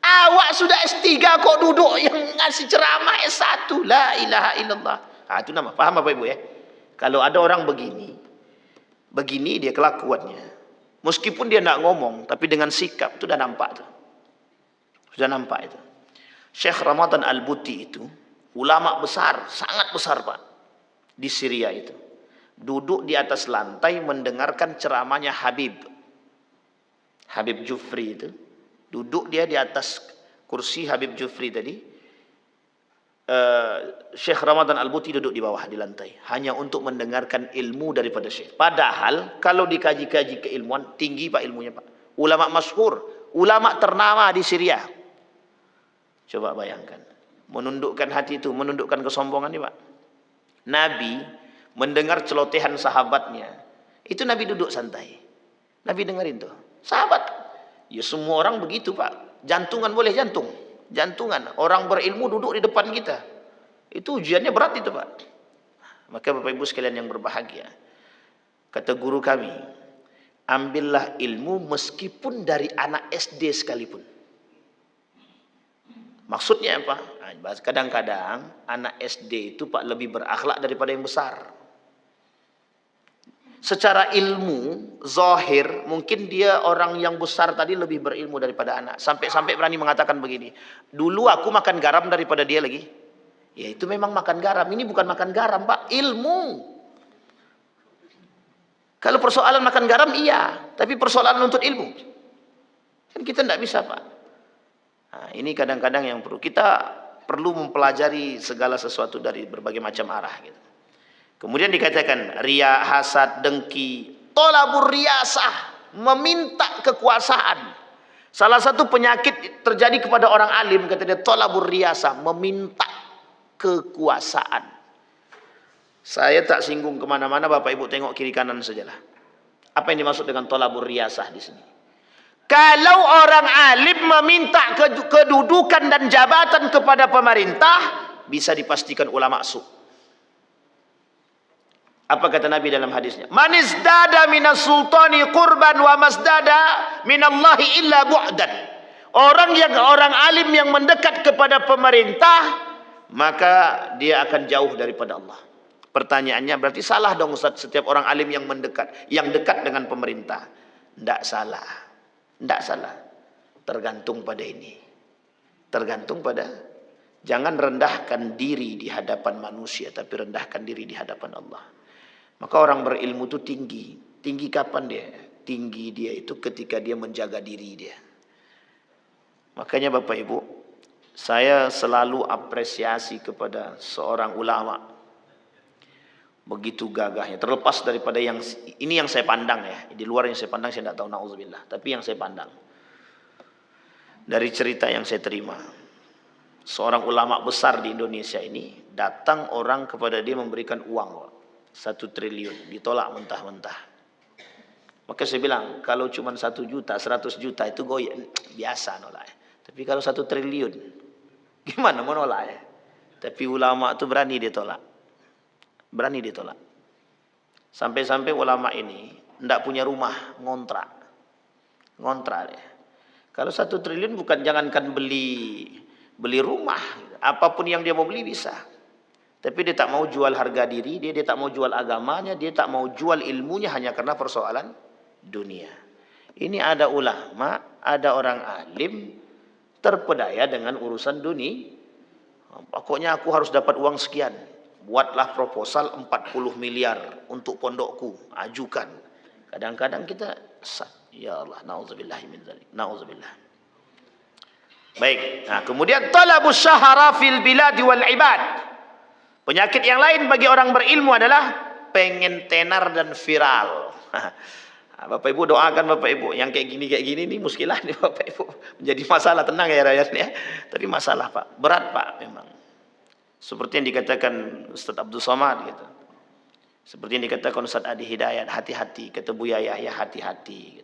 Awak sudah S3 kok duduk yang ngasih ceramah S1. La ilaha illallah. Itu nama. Paham Bapak Ibu ya? Kalau ada orang begini dia kelakuannya. Meskipun dia tidak ngomong, tapi dengan sikap itu sudah nampak tuh. Sudah nampak itu. Syekh Ramadan Al-Buti itu ulama besar, sangat besar Pak, di Syria itu. Duduk di atas lantai mendengarkan ceramahnya Habib Jufri itu. Duduk dia di atas kursi Habib Jufri tadi. Syekh Ramadan Al-Buti duduk di bawah di lantai hanya untuk mendengarkan ilmu daripada Syekh. Padahal kalau dikaji-kaji keilmuan tinggi Pak ilmunya Pak. Ulama masyhur, ulama ternama di Syria. Coba bayangkan, menundukkan hati itu, menundukkan kesombongan ini Pak. Nabi mendengar celotehan sahabatnya, itu Nabi duduk santai. Nabi dengerin tuh. Sahabat, ya semua orang begitu Pak. Jantungan boleh jantungan. Orang berilmu duduk di depan kita. Itu ujiannya berat itu Pak. Maka Bapak Ibu sekalian yang berbahagia, kata guru kami, ambillah ilmu meskipun dari anak SD sekalipun. Maksudnya apa? Kadang-kadang anak SD itu Pak lebih berakhlak daripada yang besar. Secara ilmu, zahir, mungkin dia orang yang besar tadi lebih berilmu daripada anak. Sampai-sampai berani mengatakan begini, dulu aku makan garam daripada dia lagi. Ya itu memang makan garam, ini bukan makan garam Pak, ilmu. Kalau persoalan makan garam iya, tapi persoalan nuntut ilmu, kan kita tidak bisa Pak. Nah, ini kadang-kadang yang kita perlu mempelajari segala sesuatu dari berbagai macam arah gitu. Kemudian dikatakan riya, hasad, dengki, tolabur riyasah, meminta kekuasaan. Salah satu penyakit terjadi kepada orang alim, kata dia, tolabur riyasah, meminta kekuasaan. Saya tak singgung kemana-mana, Bapak Ibu tengok kiri kanan sajalah. Apa yang dimaksud dengan tolabur riyasah di sini? Kalau orang alim meminta kedudukan dan jabatan kepada pemerintah, bisa dipastikan ulama su. Apa kata Nabi dalam hadisnya? Man izdada minas sultani qurban wa masdada minallahi illa bu'dan. Orang alim yang mendekat kepada pemerintah, maka dia akan jauh daripada Allah. Pertanyaannya berarti salah dong Ustaz, setiap orang alim yang mendekat, yang dekat dengan pemerintah. Tidak salah. Tidak salah. Tergantung pada ini. Tergantung pada, jangan rendahkan diri di hadapan manusia, tapi rendahkan diri di hadapan Allah. Maka orang berilmu itu tinggi. Tinggi kapan dia? Tinggi dia itu ketika dia menjaga diri dia. Makanya Bapak Ibu, saya selalu apresiasi kepada seorang ulama. Begitu gagahnya. Terlepas daripada yang, ini yang saya pandang ya. Di luar yang saya pandang saya tidak tahu, na'udzubillah. Tapi yang saya pandang, dari cerita yang saya terima, seorang ulama besar di Indonesia ini, datang orang kepada dia memberikan uang 1 triliun, ditolak mentah-mentah. Maka saya bilang, kalau cuma 1 juta, 100 juta itu goyah, biasa nolak. Tapi kalau 1 triliun, gimana mau nolak ya? Tapi ulama itu berani ditolak. Berani ditolak. Sampai-sampai ulama ini tidak punya rumah, ngontrak. Ngontrak ya. Kalau 1 triliun bukan jangankan beli rumah, apapun yang dia mau beli bisa. Tapi dia tak mau jual harga diri, dia tak mau jual agamanya, dia tak mau jual ilmunya hanya karena persoalan dunia. Ini ada ulama, ada orang alim terpedaya dengan urusan dunia. Pokoknya aku harus dapat uang sekian. Buatlah proposal 40 miliar untuk pondokku, ajukan. Kadang-kadang kita ya Allah, na'udzubillah min dzalik. Na'udzubillah. Baik. Nah, kemudian talabus syahara fil bilad wal ibad. Penyakit yang lain bagi orang berilmu adalah pengen tenar dan viral. Bapak Ibu doakan Bapak Ibu yang kayak gini nih muskilah nih Bapak Ibu. Menjadi masalah, tenang ya rakyat ya. Tapi masalah Pak, berat Pak memang. Seperti yang dikatakan Ustaz Abdul Somad gitu. Seperti yang dikatakan Ustaz Adi Hidayat, hati-hati. Kata Buya Yahya, hati-hati.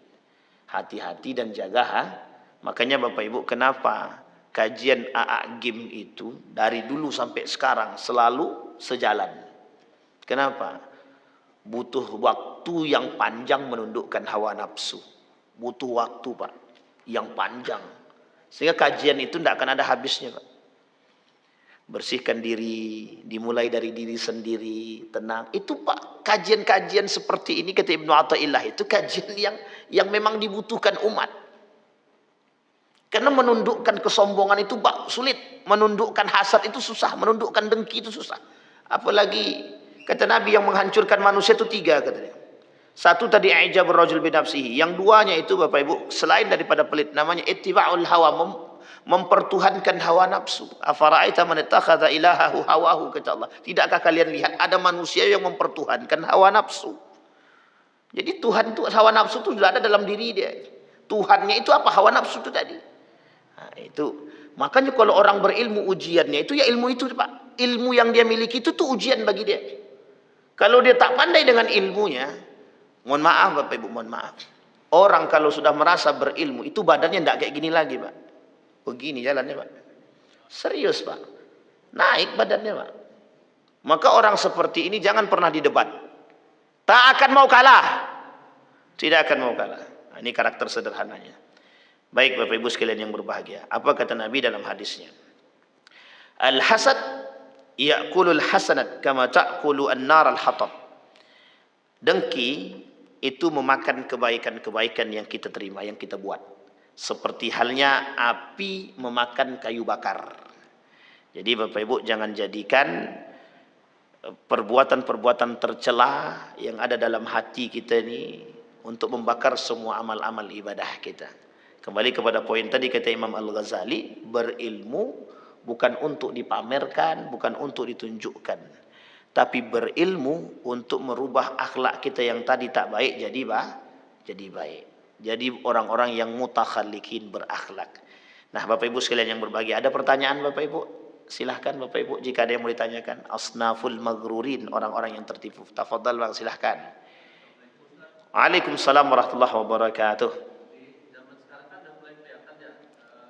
Hati-hati dan jaga. Makanya Bapak Ibu, kenapa kajian AA Gim itu dari dulu sampai sekarang selalu sejalan? Kenapa? Butuh waktu yang panjang menundukkan hawa nafsu. Butuh waktu, Pak, yang panjang. Sehingga kajian itu tidak akan ada habisnya, Pak. Bersihkan diri, dimulai dari diri sendiri, tenang. Itu Pak, kajian-kajian seperti ini kata Ibnu Athaillah itu kajian yang memang dibutuhkan umat. Karena menundukkan kesombongan itu Pak sulit, menundukkan hasad itu susah, menundukkan dengki itu susah. Apalagi kata Nabi yang menghancurkan manusia itu 3 katanya. Satu tadi ijabur rajul binafsihi, yang duanya itu Bapak Ibu selain daripada pelit namanya ittiba'ul hawa, mempertuhankan hawa nafsu. Afara'aita man ittakhadha ilahahu hawahu, kata Allah. Tidakkah kalian lihat ada manusia yang mempertuhankan hawa nafsu? Jadi Tuhan itu hawa nafsu itu sudah ada dalam diri dia. Tuhannya itu apa? Hawa nafsu itu tadi. Nah, itu makanya kalau orang berilmu ujiannya itu ya ilmu itu Pak. Ilmu yang dia miliki itu tuh ujian bagi dia. Kalau dia tak pandai dengan ilmunya, mohon maaf Bapak Ibu, mohon maaf. Orang kalau sudah merasa berilmu itu badannya tidak kayak gini lagi Pak. Begini jalannya Pak. Serius Pak. Naik badannya Pak. Maka orang seperti ini jangan pernah didebat. Tak akan mau kalah. Tidak akan mau kalah. Nah, ini karakter sederhananya. Baik Bapak Ibu sekalian yang berbahagia. Apa kata Nabi dalam hadisnya? Al-hasad ya'kulul hasanat kama ta'kulu an-nar al-hatab. Dengki itu memakan kebaikan-kebaikan yang kita terima, yang kita buat. Seperti halnya api memakan kayu bakar. Jadi Bapak Ibu jangan jadikan perbuatan-perbuatan tercela yang ada dalam hati kita ini untuk membakar semua amal-amal ibadah kita. Kembali kepada poin tadi kata Imam Al-Ghazali, berilmu bukan untuk dipamerkan, bukan untuk ditunjukkan, tapi berilmu untuk merubah akhlak kita yang tadi tak baik jadi baik. Jadi orang-orang yang mutakhalikin berakhlak. Nah Bapak Ibu sekalian yang berbahagia, ada pertanyaan Bapak Ibu? Silahkan Bapak Ibu jika ada yang mau ditanyakan. Asnaful maghrurin, orang-orang yang tertipu. Tafadhal Bang, silahkan. Waalaikumsalam warahmatullahi wabarakatuh.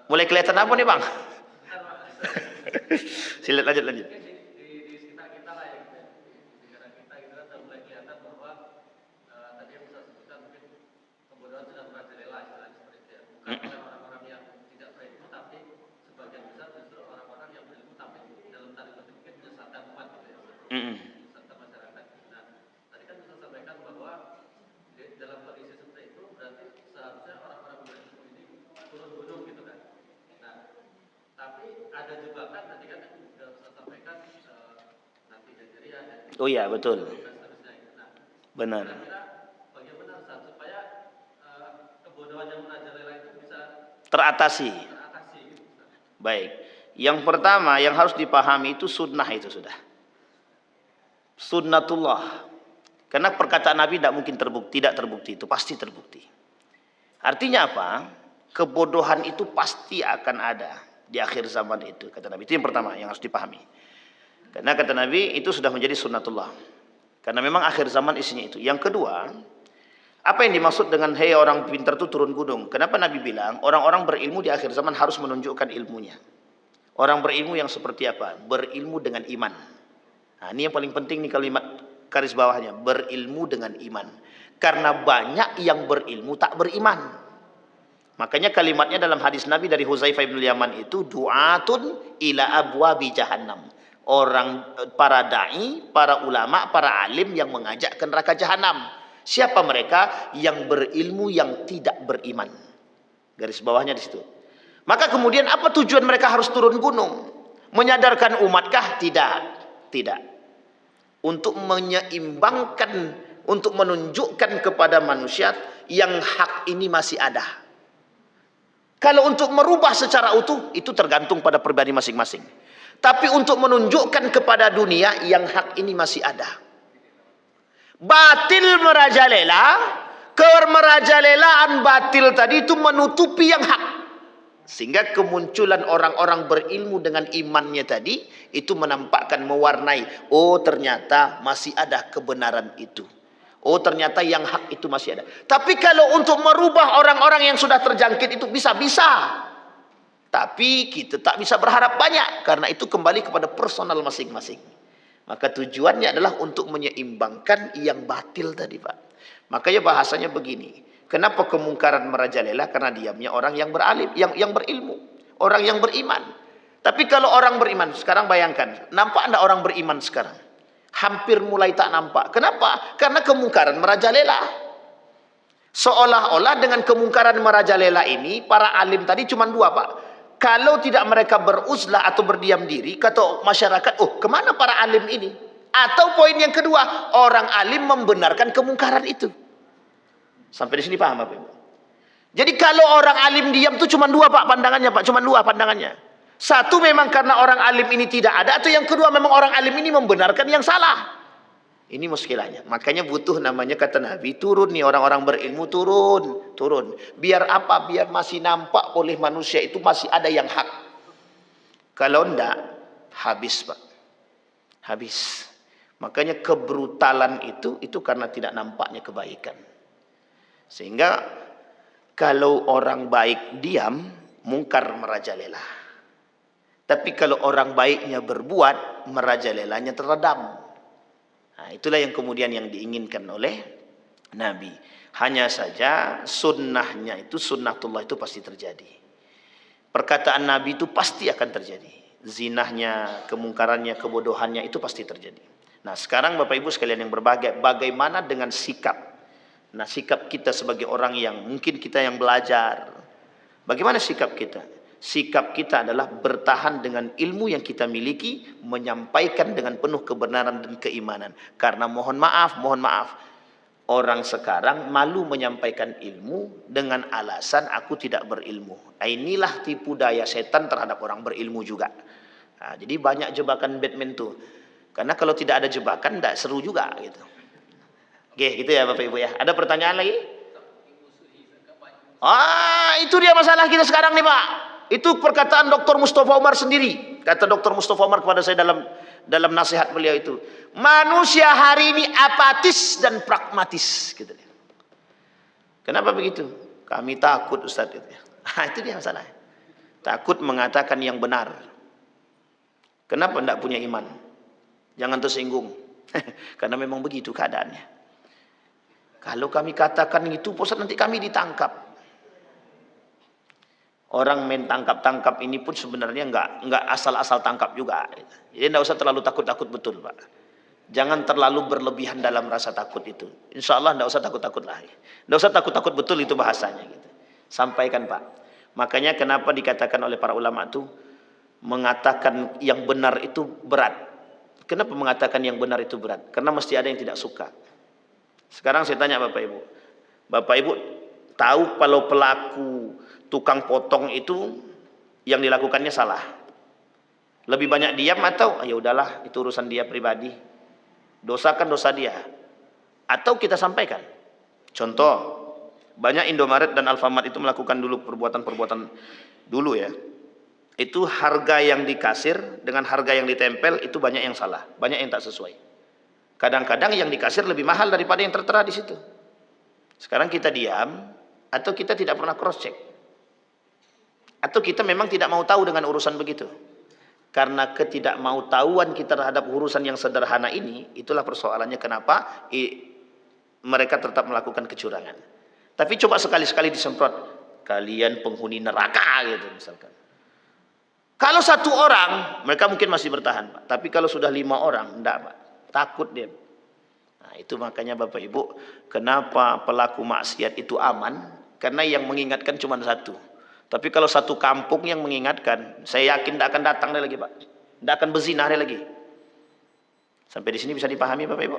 Mulai kelihatan apa nih Bang? Silakan lanjut. Orang-orang yang tidak berilmu tapi sebagian besar justru orang-orang yang berilmu tapi dalam tanda petik mungkin menyesatkan umat gitu ya, menyesatkan masyarakat. Nah, tadi kan bisa sampaikan bahwa dalam kondisi seperti itu berarti seharusnya orang-orang berilmu ini turun gunung gitu kan. Nah, tapi ada jebakan tadi kan yang sudah saya sampaikan nanti jajariah dan oh iya betul. Nah, benar. Bagaimana supaya kebodohan yang merajalela itu bisa teratasi. Baik. Yang pertama yang harus dipahami itu sunnah itu sudah. Sunnatullah. Karena perkataan Nabi tidak mungkin terbukti, tidak terbukti, itu pasti terbukti. Artinya apa? Kebodohan itu pasti akan ada di akhir zaman itu, kata Nabi. Itu yang pertama yang harus dipahami. Karena kata Nabi itu sudah menjadi sunnatullah. Karena memang akhir zaman isinya itu. Yang kedua, apa yang dimaksud dengan hei orang pintar itu turun gunung? Kenapa Nabi bilang orang-orang berilmu di akhir zaman harus menunjukkan ilmunya? Orang berilmu yang seperti apa? Berilmu dengan iman. Nah, ini yang paling penting nih kalimat garis bawahnya, berilmu dengan iman. Karena banyak yang berilmu tak beriman. Makanya kalimatnya dalam hadis Nabi dari Huzaifah bin Yaman itu du'atun ila abwabi jahannam. Orang para dai, para ulama, para alim yang mengajak ke neraka jahanam. Siapa mereka? Yang berilmu yang tidak beriman. Garis bawahnya di situ. Maka kemudian apa tujuan mereka harus turun gunung? Menyadarkan umatkah? Tidak. Tidak. Untuk menyeimbangkan, untuk menunjukkan kepada manusia yang hak ini masih ada. Kalau untuk merubah secara utuh, itu tergantung pada pribadi masing-masing. Tapi untuk menunjukkan kepada dunia yang hak ini masih ada. Batil merajalela, kemerajalela batil tadi itu menutupi yang hak. Sehingga kemunculan orang-orang berilmu dengan imannya tadi, itu menampakkan, mewarnai. Oh ternyata masih ada kebenaran itu. Oh ternyata yang hak itu masih ada. Tapi kalau untuk merubah orang-orang yang sudah terjangkit itu bisa-bisa. Tapi kita tak bisa berharap banyak. Karena itu kembali kepada personal masing-masing. Maka tujuannya adalah untuk menyeimbangkan yang batil tadi Pak. Makanya bahasanya begini. Kenapa kemungkaran merajalela? Karena diamnya orang yang beralim, yang berilmu, orang yang beriman. Tapi kalau orang beriman, sekarang bayangkan, nampak anda orang beriman sekarang? Hampir mulai tak nampak. Kenapa? Karena kemungkaran merajalela. Seolah-olah dengan kemungkaran merajalela ini, para alim tadi cuma dua, Pak. Kalau tidak mereka beruzlah atau berdiam diri, kata masyarakat, oh kemana para alim ini? Atau poin yang kedua, orang alim membenarkan kemungkaran itu. Sampai di sini paham Bapak Ibu? Jadi kalau orang alim diam itu cuma dua Pak pandangannya, Pak. Cuma dua pandangannya. Satu memang karena orang alim ini tidak ada, atau yang kedua memang orang alim ini membenarkan yang salah. Ini muskilahnya. Makanya butuh namanya kata Nabi, turun nih orang-orang berilmu, turun. Biar apa? Biar masih nampak oleh manusia itu masih ada yang hak. Kalau enggak, habis Pak. Habis. Makanya kebrutalan itu karena tidak nampaknya kebaikan. Sehingga kalau orang baik diam, mungkar merajalela. Tapi kalau orang baiknya berbuat, merajalelanya teredam. Nah, itulah yang kemudian yang diinginkan oleh Nabi. Hanya saja sunnahnya itu, sunnatullah itu pasti terjadi. Perkataan Nabi itu pasti akan terjadi. Zinahnya, kemungkarannya, kebodohannya itu pasti terjadi. Nah sekarang Bapak Ibu sekalian yang berbahagia, bagaimana dengan sikap? Nah sikap kita sebagai orang yang mungkin kita yang belajar. Bagaimana sikap kita? Sikap kita adalah bertahan dengan ilmu yang kita miliki, menyampaikan dengan penuh kebenaran dan keimanan. Karena mohon maaf, orang sekarang malu menyampaikan ilmu dengan alasan aku tidak berilmu. Nah, inilah tipu daya setan terhadap orang berilmu juga. Nah, jadi banyak jebakan Batman tuh. Karena kalau tidak ada jebakan, tidak seru juga gitu. Oke, gitu ya Bapak Ibu ya. Ada pertanyaan lagi? Itu dia masalah kita sekarang nih Pak. Itu perkataan Dr. Mustafa Umar sendiri. Kata Dr. Mustafa Umar kepada saya dalam nasihat beliau itu. Manusia hari ini apatis dan pragmatis. Gitu. Kenapa begitu? Kami takut Ustaz. Itu dia masalah. Takut mengatakan yang benar. Kenapa tidak punya iman? Jangan tersinggung. Karena memang begitu keadaannya. Kalau kami katakan itu, Ustaz, nanti kami ditangkap. Orang main tangkap-tangkap ini pun sebenarnya enggak asal-asal tangkap juga. Jadi enggak usah terlalu takut-takut betul, Pak. Jangan terlalu berlebihan dalam rasa takut itu. Insya Allah enggak usah takut-takut lah. Enggak usah takut-takut betul itu bahasanya gitu. Sampaikan, Pak. Makanya kenapa dikatakan oleh para ulama itu mengatakan yang benar itu berat. Kenapa mengatakan yang benar itu berat? Karena mesti ada yang tidak suka. Sekarang saya tanya Bapak Ibu. Bapak Ibu tahu kalau pelaku tukang potong itu yang dilakukannya salah. Lebih banyak diam atau ya udahlah itu urusan dia pribadi. Dosa kan dosa dia. Atau kita sampaikan. Contoh, banyak Indomaret dan Alfamart itu melakukan dulu perbuatan-perbuatan dulu ya. Itu harga yang dikasir dengan harga yang ditempel itu banyak yang salah, banyak yang tak sesuai. Kadang-kadang yang dikasir lebih mahal daripada yang tertera di situ. Sekarang kita diam atau kita tidak pernah cross check. Atau kita memang tidak mau tahu dengan urusan begitu. Karena ketidakmautahuan kita terhadap urusan yang sederhana ini, itulah persoalannya kenapa mereka tetap melakukan kecurangan. Tapi coba sekali-sekali disemprot, kalian penghuni neraka gitu misalkan. Kalau satu orang, mereka mungkin masih bertahan, Pak. Tapi kalau sudah 5 orang, enggak, Pak. Takut dia. Nah, itu makanya Bapak Ibu, kenapa pelaku maksiat itu aman? Karena yang mengingatkan cuma satu. Tapi kalau satu kampung yang mengingatkan, saya yakin tidak akan datang dia lagi, Pak. Tidak akan berzinah dia lagi. Sampai di sini bisa dipahami Bapak Ibu?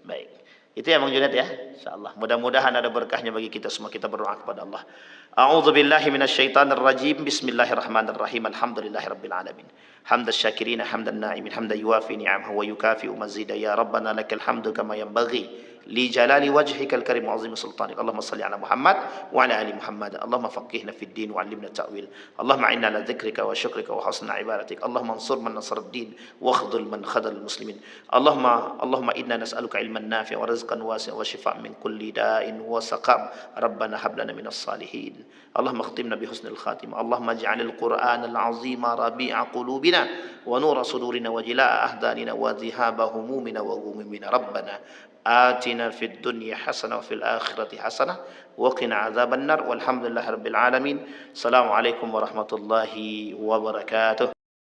Baik. Itu ya Bang Junaid ya. Insyaallah. Mudah-mudahan ada berkahnya bagi kita semua. Kita berdoa kepada Allah. A'udzubillahi minasyaitonirrajim. Bismillahirrahmanirrahim. Alhamdulillahirabbil alamin. Hamdas syakirin, hamdan na'imin, hamdan yuwafi ni'amahu wa yukafi'u mazida. Ya Rabbana lakal hamdu kama yanbaghi li jalali wajhikal karim wa azim sultanik. Allahumma salli ala Muhammad wa ala ali Muhammad. Allahumma faqihna fid din wa 'allimna ta'wil. Allahumma inna ala dzikrika wa syukrika wa husni ibadatik. Allahumma ansur man nasara ad-din wa khudhul man khadhal muslimin. Allahumma inna nas'aluka ilman nafi'an wa rizqan wasi'an wa shifaan min kulli da'in wa saqam. Rabbana hab lana minas salihin. Allahumma khtimna bi husnil khatimah. Allahumma ij'alil Qur'anal 'azima rabi'a qulubina ونور صدورنا وجلاء أحزاننا وذهاب همومنا وغمومنا ربنا آتنا في الدنيا حسنة وفي الآخرة حسنة وقنا عذاب النار والحمد لله رب العالمين. السلام عليكم ورحمة الله وبركاته.